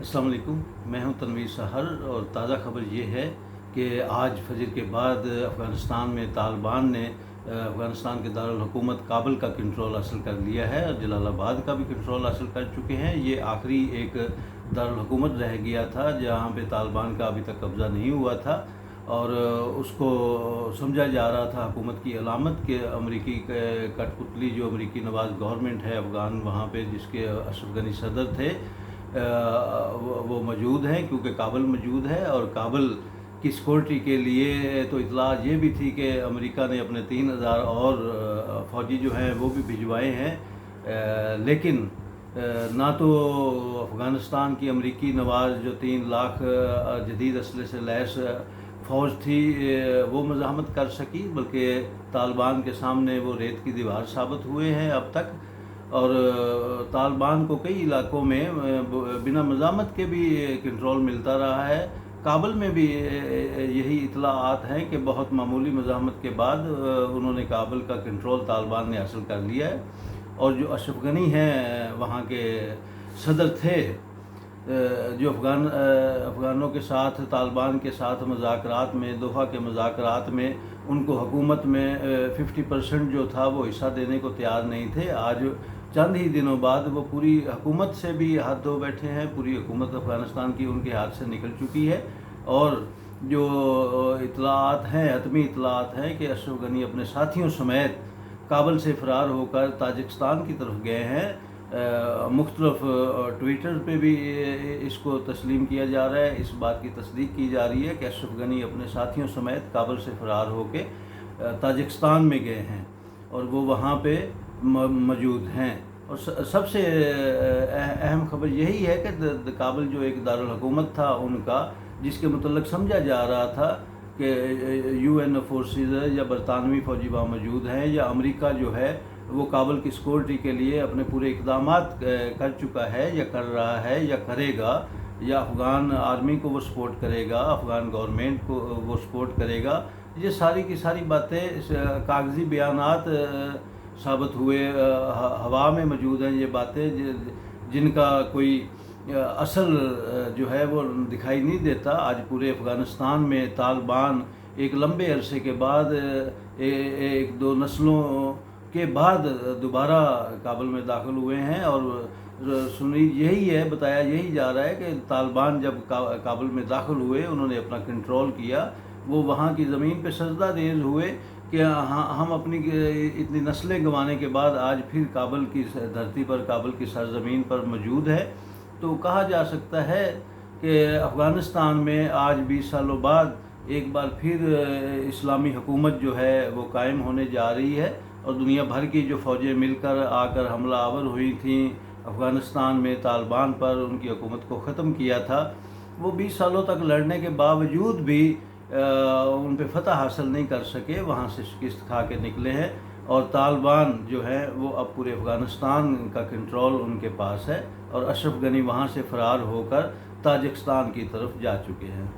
अस्सलाम वालेकुम। मैं हूं तनवीर सहर और ताज़ा खबर ये है कि आज फजर के बाद अफ़गानिस्तान में तालिबान ने अफ़गानिस्तान के दारुल हुकूमत काबुल का कंट्रोल हासिल कर लिया है और जलालाबाद का भी कंट्रोल हासिल कर चुके हैं। ये आखिरी एक दारुल हुकूमत रह गया था जहां पे तालिबान का अभी तक कब्ज़ा नहीं हुआ था और उसको समझा जा रहा था हुकूमत की अलामत के अमरीकी कठपुतली जो अमरीकी नवाज़ गवर्नमेंट है अफ़गान वहाँ पे जिसके अशरफ गनी सदर थे वो मौजूद हैं क्योंकि काबुल मौजूद है। और काबुल की सिक्योरिटी के लिए तो इतला ये भी थी कि अमेरिका ने अपने 3000 और फ़ौजी जो हैं वो भी भिजवाए हैं, लेकिन ना तो अफ़गानिस्तान की अमरीकी नवाज़ जो 3 लाख जदीद असले से लैस फ़ौज थी वो मज़ाहमत कर सकी, बल्कि तालिबान के सामने वो रेत की दीवार साबित हुए हैं अब तक। और तालिबान को कई इलाकों में बिना मज़ामत के भी कंट्रोल मिलता रहा है। काबुल में भी यही इतलाआत हैं कि बहुत मामूली मज़ामत के बाद उन्होंने काबुल का कंट्रोल तालिबान ने हासिल कर लिया है। और जो अशरफ गनी हैं वहाँ के सदर थे, जो अफ़गानों के साथ तालिबान के साथ मज़ाकरात में दोहा के मज़ाकरात में उनको हुकूमत में 50% जो था वो हिस्सा देने को तैयार नहीं थे। आज चंद ही दिनों बाद वो पूरी हुकूमत से भी हाथ धो बैठे हैं। पूरी हुकूमत अफ़गानिस्तान की उनके हाथ से निकल चुकी है। और जो इतलाआत हैं, हतमी इतलाआत हैं कि अशरफ गनी अपने साथियों समेत काबुल से फ़रार होकर ताजिकिस्तान की तरफ गए हैं। मुख्तलिफ ट्विटर पे भी इसको तस्लीम किया जा रहा है, इस बात की तस्दीक की जा रही है कि अशरफ गनी अपने साथियों समेत काबुल से फ़रार होकर ताजिकिस्तान में गए हैं और वो वहाँ पे मौजूद हैं। और सबसे अहम खबर यही है कि काबुल जो एक दारुल हुकूमत था उनका, जिसके मुतल्लिक़ समझा जा रहा था कि UN फोर्सेस या बरतानवी फ़ौजी वहाँ मौजूद हैं या अमेरिका जो है वो काबुल की सिक्योरिटी के लिए अपने पूरे इक़दामात कर चुका है या कर रहा है या करेगा, या अफ़गान आर्मी को वो सपोर्ट करेगा, अफ़गान गवर्नमेंट को वो सपोर्ट करेगा। ये सारी की सारी बातें कागज़ी बयानात साबित हुए, हवा में मौजूद हैं ये बातें जिनका कोई असल जो है वो दिखाई नहीं देता। आज पूरे अफ़गानिस्तान में तालिबान एक लंबे अरसे के बाद एक दो नस्लों के बाद दोबारा काबुल में दाखिल हुए हैं। और सुनी यही है, बताया यही जा रहा है कि तालिबान जब काबुल में दाखिल हुए, उन्होंने अपना कंट्रोल किया, वो वहाँ की ज़मीन पे सजदा रेज़ हुए कि हम अपनी इतनी नस्लें गंवाने के बाद आज फिर काबुल की धरती पर, काबुल की सरज़मीन पर मौजूद है। तो कहा जा सकता है कि अफ़गानिस्तान में आज 20 सालों बाद एक बार फिर इस्लामी हुकूमत जो है वो कायम होने जा रही है। और दुनिया भर की जो फ़ौजें मिलकर आकर हमला आवर हुई थीं अफ़गानिस्तान में तालिबान पर, उनकी हुकूमत को ख़त्म किया था, वो 20 सालों तक लड़ने के बावजूद भी उन पे फतह हासिल नहीं कर सके, वहाँ से शिकस्त खा के निकले हैं। और तालिबान जो है वो अब पूरे अफ़गानिस्तान का कंट्रोल उनके पास है और अशरफ गनी वहाँ से फ़रार होकर ताजिकिस्तान की तरफ जा चुके हैं।